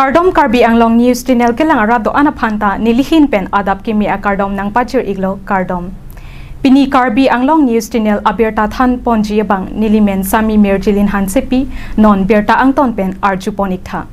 Kardom Karbi Anglong News Channel ke lang arado anaphanta nilihin pen adap kimi a Kardom nang pachir iglo Kardom. Pini Karbi Anglong News Channel abirta than ponji bang nilimen sami merjilin hansepi non birta angton pen arjuponik tha.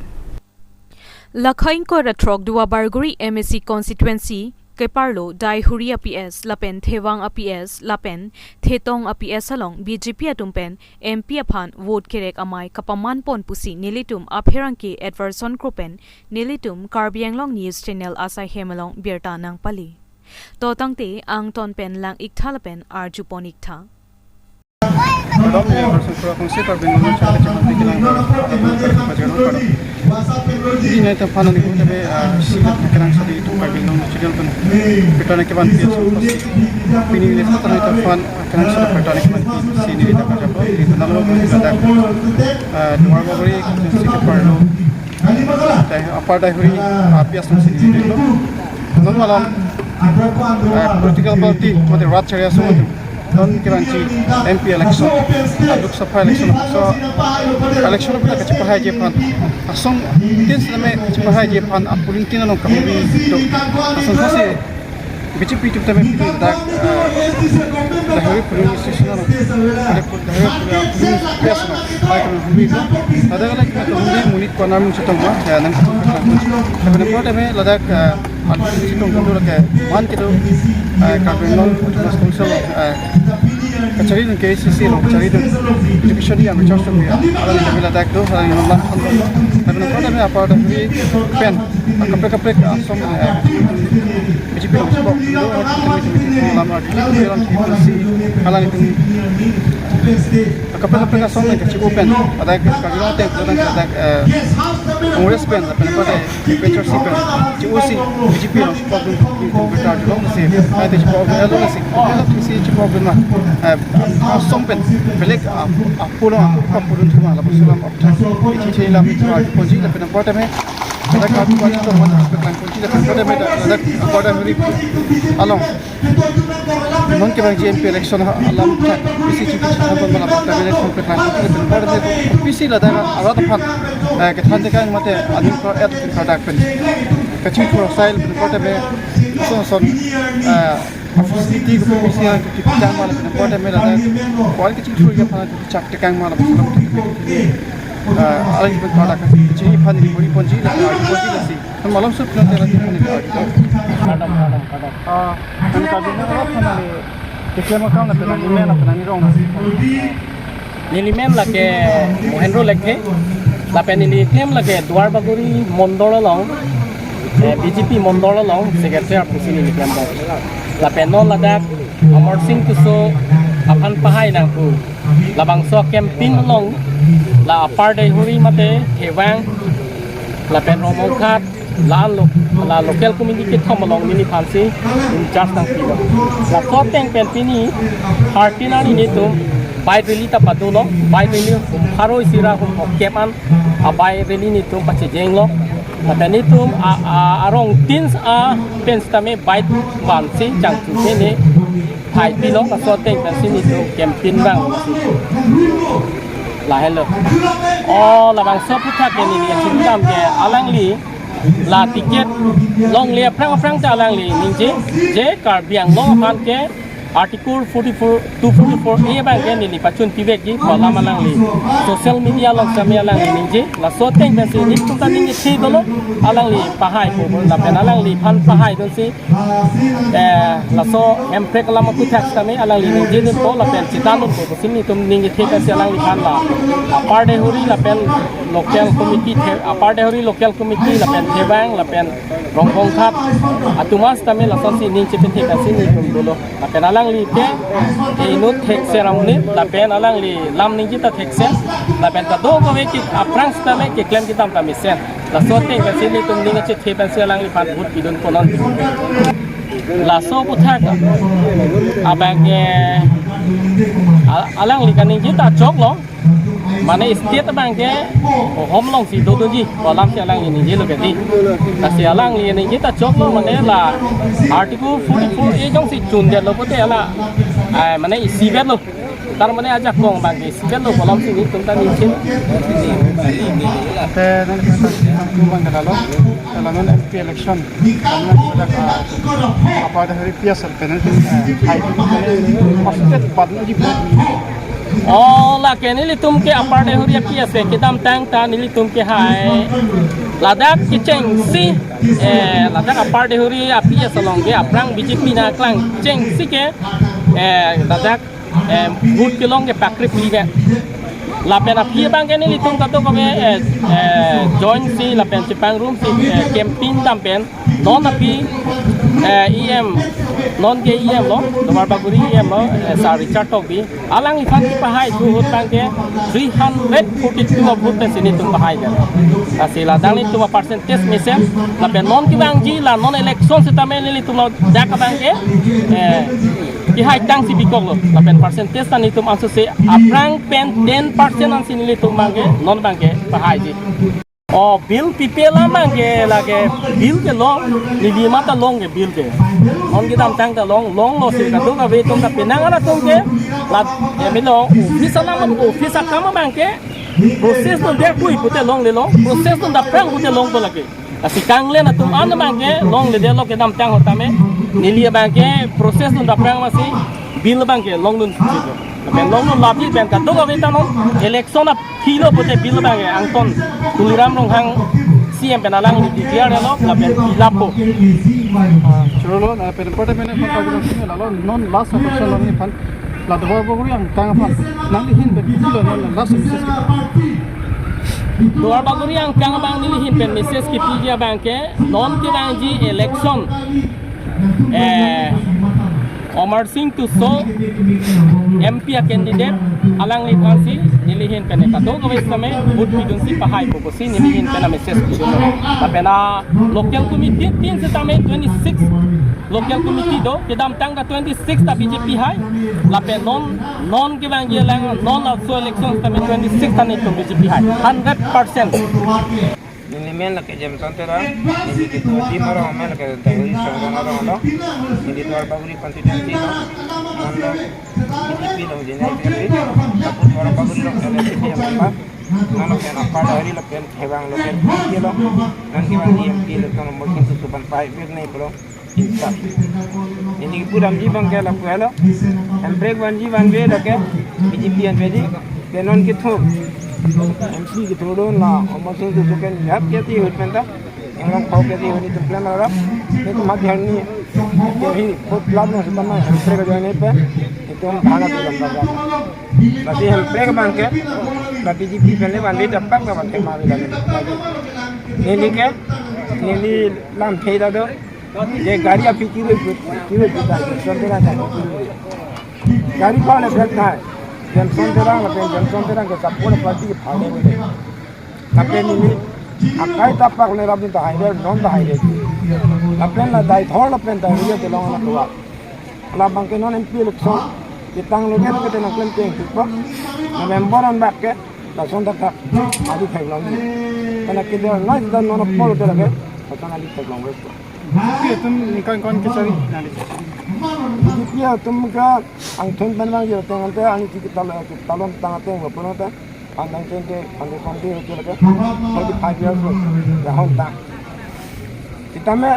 Lakhain ko ratrok dua Barguri MSC constituency Keparlo Dai Huri APS Lapen Thewang APS Lapen Thetong APS along BJP atumpen MP aphan vote kerek amai kapaman pon pusi nilitum apherangki adverson grupen nilitum Karbi Anglong News Channel asai hemalong birta nang pali to tangte ang ton pen lang iktalapen arjuponik tha Kardom version pro kongsi Karbi Anglong channel channel dikilang ini nanti panel itu tapi singkat kerang sadi itu Karbi Anglong channel pun petani keban dia pasti ini lihat tanah itu fan kerang sadi petani keban sini kita kerja apa di penalo ada dua bagri kongsi keparlo apa dah hari apias sini itu non malam political party pada rat ceria semua non kiranci MP election aduk sapa election so election kita kecil pahai jepan asong tin selama kecil pahai jepan apulin tin non kami itu asong sih BJP itu tapi dah hari pulin station ada biasa ada lagi kita munit konamin setengah ya nang tapi nampak tapi ladak Sitong kundur ke man kita Karbi Anglong Tugas Konsel kacari dan KCC lo kacari dan education yang recharge tu ya ada yang kami latak tu ada yang Allah tapi nampak tapi apa ada di pen kapek asom BJP lo sebab itu lama di dalam KCC kalau itu kapek asom yang kecil pen ada Karbi Anglong tu ada Congress pen tapi nampak picture si pen COC BJP lo sebab itu berada dalam sih ada sebab ada sih problem asom pen belak apulong cuma la pusulam opta ichi lam kunci tapi nampak tapi ada kami banyak tu mana aspek kunci tapi ada ada hari along non ke bagi MP election alam isi cipi apa mana tapi election ke tang itu pada itu PC lah dah ada tempat ke tanda kan mate adil ko et product pen kecil profile pada be son facility ko PC yang kita jamal pada mela kual kecil tu ya pada cak tekang malam alang ibu product kecil pan di buri ponji lah sih kan malam sup nanti lagi kadang kan kadang apa nale kecil macam nak penani rong Nilimen lake Mohendro lake lapen ini claim lake Dwar Baguri Mondoro long BJP Mondoro long secretary pusi ni claim bo lapen non ladak Amar Singh Tuso apan pahai nang pu labang so campaign long la apar dai huri mate Thewang lapen romongkhat la local community thom long mini phansi in charge nang pilo la so teng pen pini hartina ni tu bai reli ta padulo bai reli haroi sira hum kepan bai reli ni tu pache jeng lo lapen ni tu arong tins pens tame bai bansi chang tu ne hai pilo la so teng pen sini tu campaign bang la hello la bang so puthat ni ni chindam ke alangli la tiket long le prang ta alangli ninje je Karbi Anglong phan ke Article 44 244 A bang ni ni pachun pivek ji pala malang li social media long samia lang ni je la so teng ben si ni tum tan ni chi dolo alang li pahai ko la pen alang li phan pahai don si la so emprek la ma ku tax tame alang li ni je ni to la pen chitan ko sin ni tum ning the ka si alang li phan la apar de huri la pen local committee apar de huri local committee la pen Thewang la pen rongkong khat atumas tame la so si ning che the ka si ni tum dolo la pen alang li ke inut thek seram ni la pen alang li lam ning kita thek sen la pen ta do ko ve ki aprang sta me ke claim kita ta misen la so te ka sini tum ning che the pen se alang li pat but bidun ko non la so pu thak abang ke alang li kan ning kita chok lo mana state bang ke hom long si do ji ko lam se alang ni je lo ke ti ta se alang ni kita chok lo mane la article 44 e jong si chun de lo ko te ala mana isi bet lo Tarmane aja kong bagi sigal lo kolom sini tumta nichin. Te nan kumbang kadalo lanon MP election lanon apa ada hari piasal penan hai pasti padna di Oh la ke nili tum ke apar de huria kia se kidam tang ta nili tum ke hai ladak ki cheng si ladak apar de huri apia salong ke aprang BJP na klang cheng si ke ladak boot ke long ke pakri puli ke la pena pia bang ke nili tum ka to ko join si la pen sipang room si campaign tampen non api EM non ke EM lo domar baguri EM lo sa Richard Tobi alang ifan ki pahai tu hutang ke 342 of vote sini tum pahai ga asila dang itu percentage misem la pen non ki bang ji la non election se tamen li tum dak bang ke ki hai tang si bikok lo la pen percentage tan itu ansu se aprang pen 10% an sini li tum bang ke non bang ke pahai ji Oh, bill pipela mangke lage bill ke long ni di mata long ke bill ke on kita tang ta long lo sih katu ka ve tum ka penang ana tum ke la milo office na ma office kama mangke proses tu dia kui pute long le long proses tu da prang pute long to lage asi kang le na tum an mangke long le de lo ke dam tang hota me ni li mangke proses tu da prang masi bill mangke long nun situ pen long nun lapi pen katu ka ve ta non election na kilo pute bill mangke angton tuliram rong hang CM penalang di declare lo la pen pilapo churolo na pen porta mena kan kadalo sini lalo non last election lo ni pan la dwa boguri ang tang pan nang hin be kilo non last message Dua baguri yang kang bang nilihin pen message ki pija bang ke non ki bang ji election Omar Singh to so MP candidate alang li kansi nilihin pen kato ko wis name bud bidun si pahai ko si nilihin pen message ki tapi na local committee tin se tame 26 local committee do kedam tang da 26 ta BJP hai la pen non ki bang ye lang non also election tame 26 ta ni to BJP hai 100% Nilimen la que jam santera ni ki to di maro men ke tayi sangana ro no ni to baguri constituency no mondo BJP lo jene ke tapur maro baguri lo ele ke jam nono ke na pa dari lo pen hebang lo pen ki lo nan ki ban DMP lo kono mo kin su ban pai vir nei bro insa ini puram ji bang ke la puelo en break ban ji ban ve la ke BJP en ve di ke non ki thu MC ki thudon la omasin tu suken yap ke ti hut penta englang pau ke ti huni tu plan ara ni tu mat hani ke hi pot plan no samaempre ka jane pe itu bhana tu lamba ga bagiempre ka bang ke la BJP pele ban le dapak ka ban ke ma la ni ke ni lam theida do ye gari api ki le puta sondera ta gari pa le bekta hai Johnson terang ke sapun parti ke phane me napen ni akai tapak le rabin ta haide non ta haide napen la dai thor napen ta ria te long na tuwa la bang ke non MP election kitang lo ke te na klen teng tu November an bak ke la son ta adi thai long kana ke de na da non pol te lage patana li thai long westo ki tum kon ke chari nali Dia tumka ang thon banwang yo teng ante ang ti talon tang ate ngo puno ta andang tente ande konti ke lage so 5 years ya hon ta kita me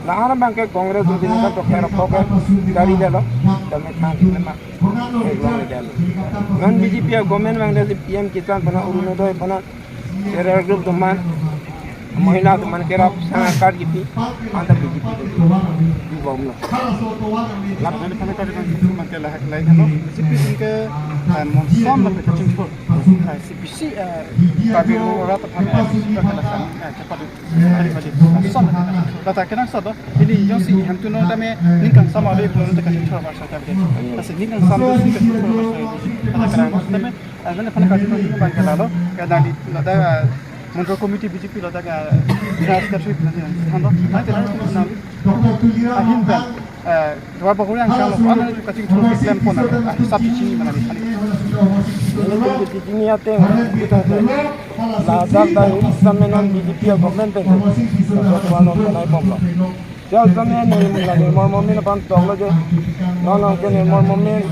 lahara bang ke congress din ka to kero ko gari delo tame khan ma eglong le delo non BJP government bang de PM kisan bana uruno doi bana era group man महिला तो मन के रात संग काट की थी आंधा BJP di bawah lap na pana ka kan man ke lahak lai hano CPC ke mon som na ka chim ko CPC ka bi ro rat pa ka kala san ka pa du ari pa di som la ta kana sa do ini yo si ham tu no ta me nin kan sama le ko ta ka chim chora sa ta bi ta se nin kan sam do si ka chim chora sa ta kana ta me ana pana ka di ban ka la do ka da di la da Menteri Komiti BJP lo daga dinas tersuit nanti anda nanti nanti ahin ben dua baguri yang kalau ana itu kacing terus plan pun ada satu sini mana ni ini di sini ate kita la da sama non BJP government pe so walo naik pomlo jauh sama ni mula ni momen pan tolong je non ke ni momen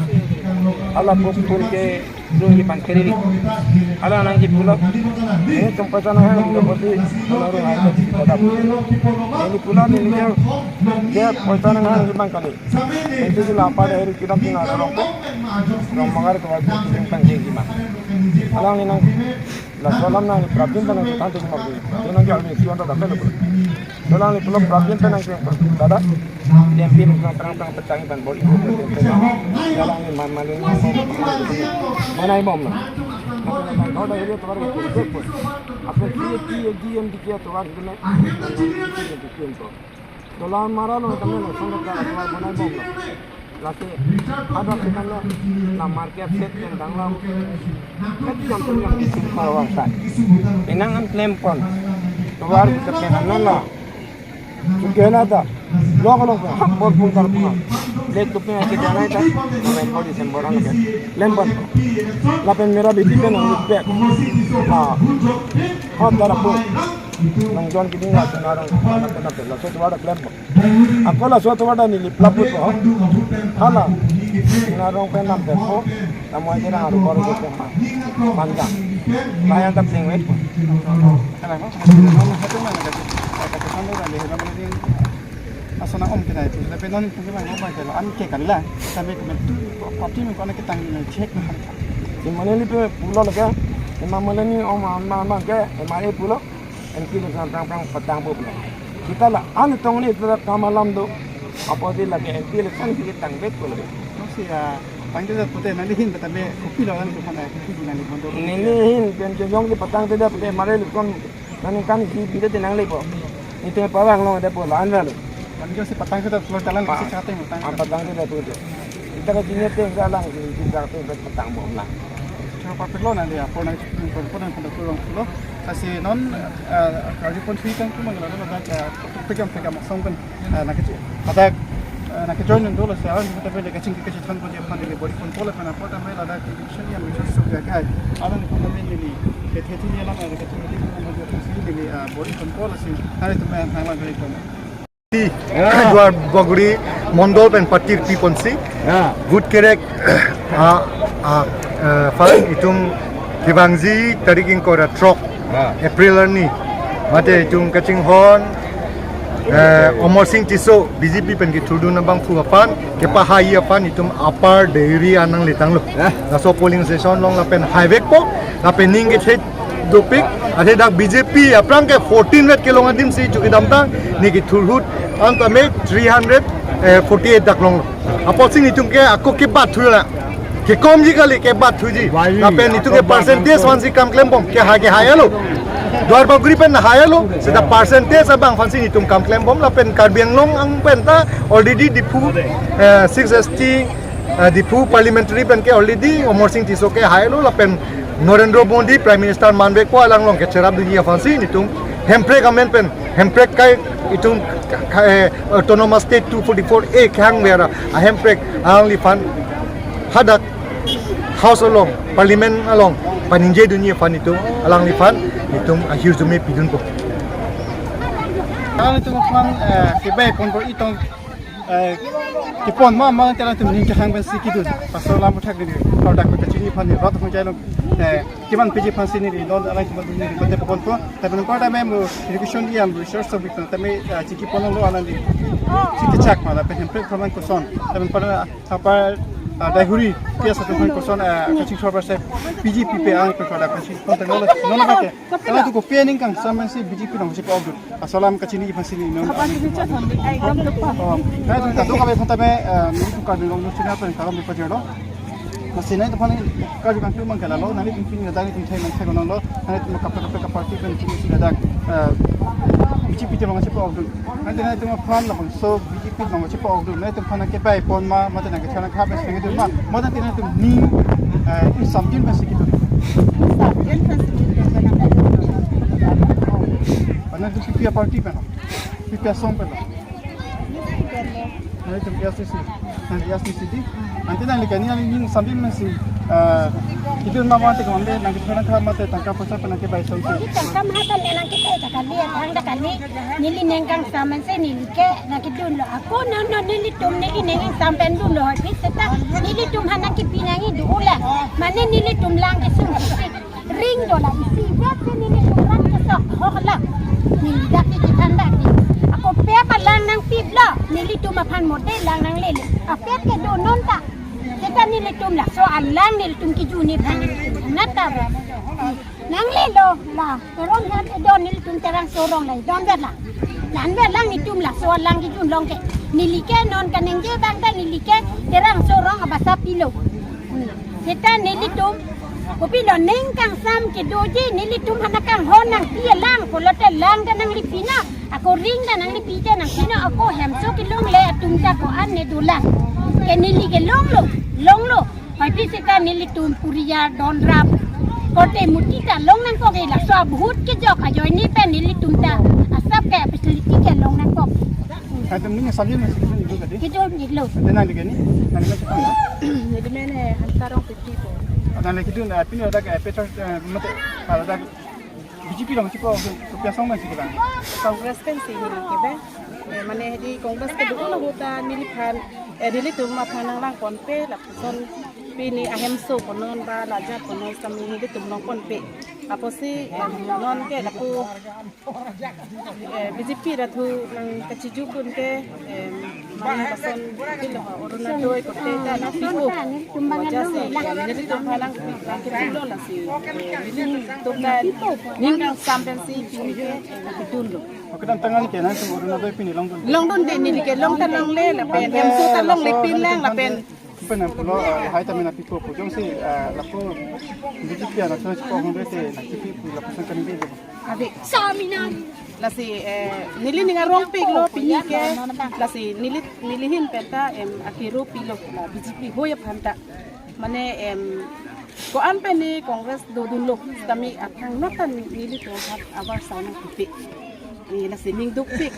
ala pun ke dulu pan kiri ala nang di pulau ini tempat sana yang seperti orang ada di kota ini pulau ini dia posana yang di kali itu juga apa dari kita tinggal orang mengar ke waktu yang panjang gimana ala ini nang la solam nang problem nang tanto cuma itu nang jalan itu untuk dapat lo solam ini pulau problem nang ada dia pilih perang petang pan body jalan ini mamalin mana imam lah kau dah lihat orang itu pun apa dia dia tu orang itu nak solam marah lo kami lo sungguh kalau mana imam lah lagi ada kita na market set yang tanglam tapi contoh yang simpel wasan enangan klempon tuar kita penan lah juga nada lo hampir pun terpukul lihat tu punya kita naik tak main body sembarang lagi lempon lapen merah bibi penang lipek hot darapun nang John kini nggak senarang anak lah suatu ada klempon aku lah suatu ada ni lipelaput kok halah senarang penam tempo namu aja nak harus baru kita panjang bayang tak singwet pun kenapa satu mana kata sana dah lihat nama ni asana om kita itu tapi non mungkin mana apa kalau an ke kali lah sampai kemudian property mungkin kita cek nak di mana ni pulau lagi di mana ni om mama ke mana pulau yang kita perang petang pulau kita lah an tong ni tetap kamalam tu apa dia lagi yang kita kan kita tangkap pulau masih panggil tu putih nanti hin tapi kopi lawan tu mana kopi nanti pun tu ni hin penjong di petang tu dia putih mana kan nanti kan kita tenang lepo itu perang long ada pulau an lalu panggil si petang kita keluar jalan masih cakap petang petang tu dia tu kita kan jenis tengah lang kita tu petang pulau Apa perlu nanti ya, pernah pulang pulau. Kasih non kalau pun tweetan tu mana ada pegang maksong kan nak nak join dulu saya orang kita boleh kacing kan pun dia pandai body control kan apa tamai ada condition yang macam sudah kai alam ni pun ni heti ni alam ada kacing ni pun ada ni body control sih hari tu main hang lagi tu Dua baguri mondol pen patir piponsi good kerek fan itung kibangzi tariking kora truck April ni mate itung kacing hon Omor Singh Tiso BJP pen ki tudu na bang fu apan kepa hai apan itum upper dairy anang litang lo so polling station long la pen highway po la pen ning ke dopik ade dak BJP aprang ke 14 kilo ngadim si chuki damtang ni ki thurhut anta me 348 dak long apol sing itung ke aku ke bat thula ke kom ji kali ke bat thuji la pen itu ke percentage wan si kam claim bom ke hayalo Dua baguri pen hayalo sida percentage abang fansi itung kam claim bom la pen Karbiang long ang penta already dipu 6ST dipu parliamentary pen ke already Omor Singh Tiso ke hayalo la pen Narendra Modi Prime Minister manbe ko alang long ke cerap di fansi itung hempre government pen hempre kai itung autonomous state 244A khang mera hempre angli fan hadak house along parliament along paninje dunia fan itu alang li fan itung akhir jume pidun ko kalau itu fan kibai pun itong kipon ma tela tu ning khang ben sikidu pasal lam thak ni product ko chini fan ni rot ho jailong kiman piji fan sini ni don alai tu ni bande pon ko tapi non pada mem education di am research so bitan tapi chiki pon lo anan di chiki chak mala peempre proman ko son tapi pada apa dahuri piasa tu ko son kaching sorber se BJP pe ang ko product kaching kon ta non ba ke kalau tu ko pening kang sampai si BJP nang si ko ogdu asalam kachini fan sini non Kaya tu kami punta me ni tu kami long nusin apa ni kalau mereka jodoh masih naik tu paling kalau juga tu mangkala lo nanti mungkin ada ni tu saya konon lo nanti tu kapal parti kan tu sudah ada BJP tu long siapa orang nanti tu fan lah so BJP long siapa orang nanti tu fan ke pai pon mata nak kita nak habis dengan tu mata nanti tu ni something masih gitu nanti tu PPA parti pun PPA song pun nanti tu PSCC nanti PSCC nanti nanti kan ini sambil masih itu mama nanti kalau nanti sekarang kalau mati tangkap pasal nanti bayi solusi. Kita kan hatan enak kita kali hang dah kali nili nengkang saman se nili ke nak dulu aku nono nili tum nili nengin sampai dulu habis kita nili tum hana kipinangi dulu lah mana nili tum lang ke sungguh ring dola isi biar nili tum lang ke sok hola nili dah kita dah aku pepa lang nang pibla nili tum apan model lang nang lele apa ke do nonta kita nili tum lah soal lang nili tum kijuni pan nata nang lelo lah terong hat don nili tum terang sorong lah don ber lah nan ber lang ni tum lah soal lang kijun long ke nili ke non kaneng je bang dan nili ke terang sorong abasa pilo kita nili tum kopi lo neng kang sam ke doje nili tum hanakang honang pia lang ko lote lang dan nang lipina aku ring dan nang lipija nang sino aku hamso ke long le tum ta ko an ne dulang ke nili ke long lo pati kita nili tum puria don rap kote mutita long nang ko ke la so bahut ke jok ajoy ni pe nili tum ta asap ke facility ke long nang ko Nanti ini sambil masih kita itu tadi. ke jol ni lo Nanti nanti kan nanti macam mana? nili mene hantarong piti ko Nanti kita nanti ini ada ke petrol mati kalau ada BJP lah macam apa kebiasaan masih kita. Congress kan sih ni kebe, mana di Congress ke dulu lah kita nilipan, dili tu makan lang konpe, lapisan pini ahem so konon ba lajar konon kami ni tu nong konpe, apa sih non ke lapu BJP dah tu nang keciju pun ke, mana pason bila orang nak doi kote dah nak piku, wajah sih, jadi tu palang kita dulu lah sih, ini tu kan ningkang sampai sih pini ke dulu. Oke dan tangan ke nanti orang nak doi pini long tu. Long dun de ni ke long tanang le la pen hem su ta long le pin lang la pen Pernah pulau hai tapi nak piku pun sih lapo BJP ada tu sekolah hondre te nak piku lapisan kan dia. ade saminan la si nili ninga rong pig lo pini ke la si nili hin peta akiru pilo la BJP hoya phanta mane ko an pe ni Congress do dun lo kami athang notan nili to hat abar sauna pipi ni la si ning duk pig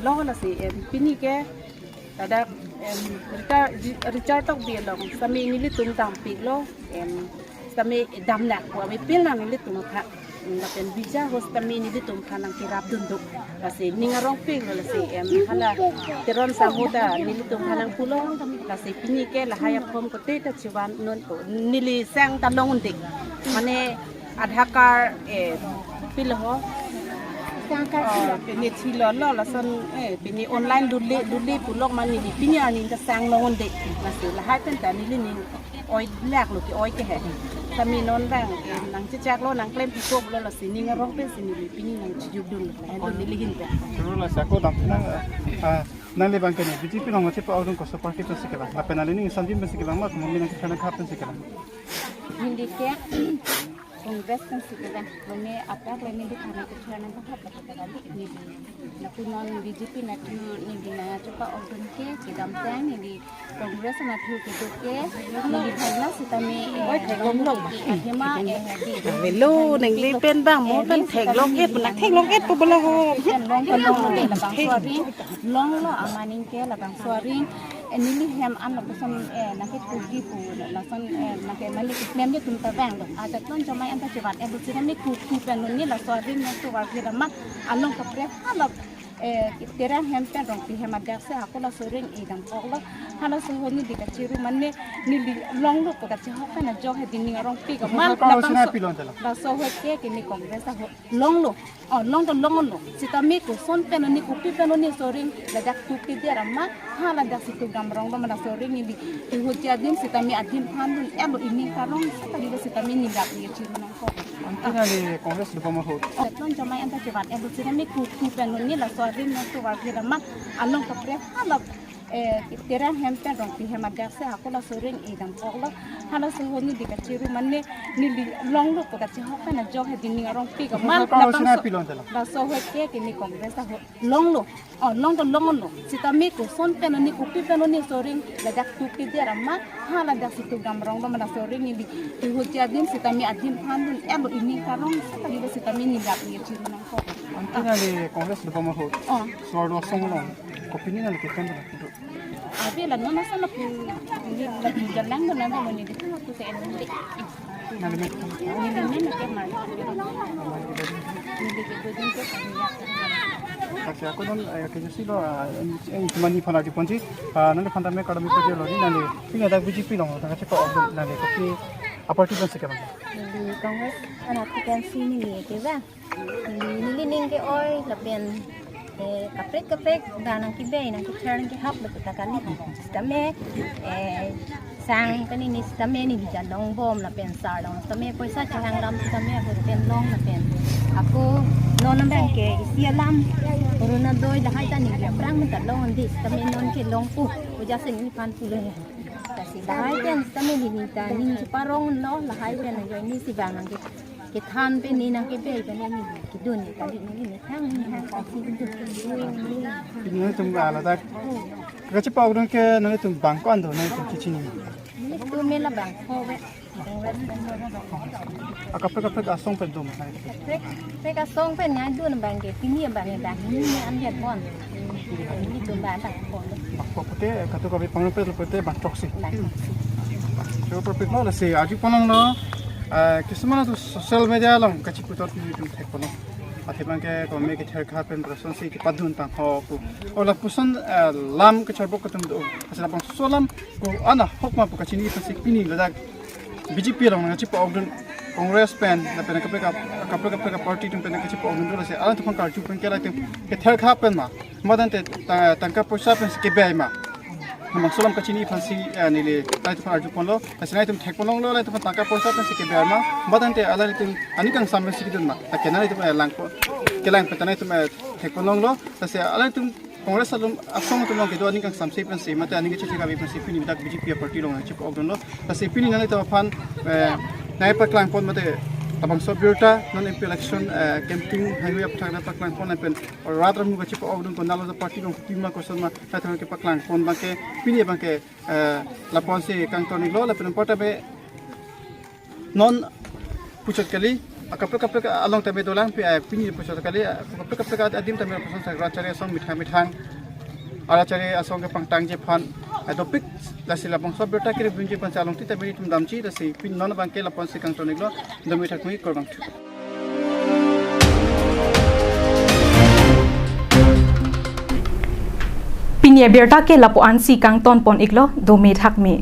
lo la si pini ke tada Richard tok dia long kami nili tum tam pig lo kami dam nak ko ami pil na nili tum kha lapen bija hos kami nili tum khanang kirap dunduk kasi ningarong pig la si hala teron samuda nili tum khanang pulo kasi pini ke la haya khom ko te ta chiwan non ko nili sang talong dik mane adhakar pil ho pini chilo lo la son pini online dudli pulok mani di pini ani ta sang long dik kasi la hai tan ta nili ni oi lak lo ki oi ke he kami non bang nang cicak lo nang klaim pikok lo la sini ngarong pe sini pini nang cijuk dul lo nilihin pe Terus lah saya kodam nang le bangkani BJP nang macam apa orang kau seperti tu sekarang. Apa nang ini sambil masih kita mak mungkin nak kita nak apa sekarang. hindi ke Congress kan sikada lone apa lene di kana ke chana ba hat ka dali ni na punon BJP na tu ni dina chupa organ ke kidam tan ni Congress na tu ke ke ni di thana sitami oi thegom lo hema di velo nang le pen bang mo pen thek long et nak thek long et po bala ho long ka long le la bang swari long lo amaning ke la bang swari nili hem an la pesan na ke kugi pu la san na ke mali klem je tum ta bang lo ada ton jamai an ta cepat ebu sini ni kugi pen ni la swari na tu war ke ma along ka pre halap teran hem pen rong pi hem adak se aku la soring idam poklo hala so honi di ka ciru manne nili long lo ko ka cha ha na jo he dini rong pi ka mal Kau sini pilon tu lah. la so ho ke ni Congress ho long lo long to long lo sitami ko son pen ni kupi pen ni soring la dak kupi dia ramma hala dak situ gamrong lo mana soring ni di ho jadin sitami adin handun elo ini karong tadi sitami ni dak ni ciru na ko Nanti nanti Kongres lupa mahut. Tetlon jamai anta cepat ebu sini ni kupi pen ni la soring na tu war ke ramma along ka pre hala teran hem pen rong pi hem adak se aku la soring idam poklo hala so honi di ka ciru manne ni long lo ko ka cha ha na jo he dini rong pi ka mal Kau sini pilon tu lah. la so ho ke ni Congress ho long lo long to long lo sitami ko son pen ni kupi pen ni soring la dak kupi dia ramma hala dak situ gamrong lo mana soring ni di ho jadin sitami adin handun elo ini karong tadi sitami ni dak ni ciru na ko Nanti nanti Kongres lupa mahut. oh Suara song long. Kopi ni nanti kita tu. Abi lah nona sana pu lagi jalan tu nanti mana ni tu aku saya nanti. Nanti may Ini nak kemana? Ini kita jumpa kami. kasi ako nun kaya silo tumani phana di ponji nani phanta me kadami ko jelo ni nani pinga da BJP long ta kasi ko nani ko ki aparti ban se kaman Di Congress anak kan sini ni ke ba ni ning ke oi la pen kapret danang ki be nang ki turn ki hap betul kali stame sang kani ni stame ni di jalong bom la pen sar long stame paisa chang ram stame ho pen long la pen aku non bang ke isialam corona doi la hai ta ni prang mun ta long di stame non ke long pu uja sen ni pan pu le kasi la hai pen stame ni ta ning si parong no la hai pen yo ni si bang nang ke than pe ni nang ke be pe ni ki dun ni ta ni thang ni ha ka si dun nani tum ala da kasi pa ogdon ke nani tum bang ko ando nani tum kichini ni tu me la bang ho be akapre asong pe dum Mereka song pen ngai dun bang ke pini bang ni dah ni an dia pon ni tu bang tak pon ko pote kato ko pang pe pote bang toksi so perfect no la se aji ponong no kismana to social media long kachi putot ni tum thek pono ate bang ke ko me ke thek kha pen rason si ki padun tang ho ku ola puson lam ke charbok ko tum do asala bang solam ko ana hokma pu kachi ni pasik pini la BJP long ngachi pa ogdun Congress pen na pen kapre party tum pen ngachi pa ogdun la se ala to phang kar chu pen ke la tum ke thek kha pen ma madan te tangka poisa pen ke bai ma mang solam kachini phansi ni le tai tu arju ponlo asinai tum thek ponong lo lai tu tangka poisa pen ke bai ma madan te ala tum ani kang samme sikidun ma ta kenai tu lang ko kelang petanai tum thek ponong lo ta se ala tum Congress alum asong tu long ke do ani kang samse pen se mata ani ke chichi ka bi pen se pini dak BJP party long chip ogdon lo ta se pini nani ta phan nai pa klang pon mate tabang so biota non election camping highway up thang pa klang pon pen or rather mu chip ogdon ko nalo party long tima ko sama ta thang ke pa klang pon ba ke pini ba ke la pon se kang toni lo la pen porta be non puchat kali kapre along tabe dolang pi pini puchat kali kapre adim tabe pusan sa rachare song mithang arachare asong ke pangtang je phan adopik la sila bang sob beta kire bunji pan salong ti tabe tum damchi da se pin non bang ke la pon se kang toni lo dami thak mi korbang Pinia berta ke lapo ansi kang ton pon iklo do me thak me